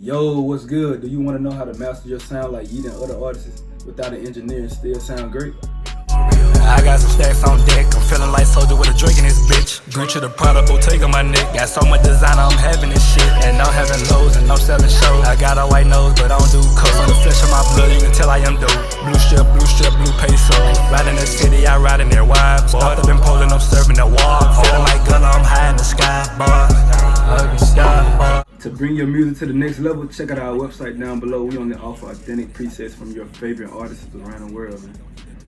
Yo, what's good? Do you want to know how to master your sound like Yeat and other artists without an engineer and still sound great? I got some stacks on deck. I'm feeling like soldier with a Drake in this bitch. Gucci the Prada Bottega on my neck. Got so much designer, I'm having this shit. And I'm having lows and I'm selling shows. I got a white nose, but I don't do coke. On the flesh of my blood, you can tell I am dope. Blue strip, blue peso. Riding the city, I ride in there wide. Stopped up in Poland, I'm serving the wall. Feeling like Gunna, I'm high in the sky, boy. To bring your music to the next level, check out our website down below. We only offer authentic presets from your favorite artists around the world, man.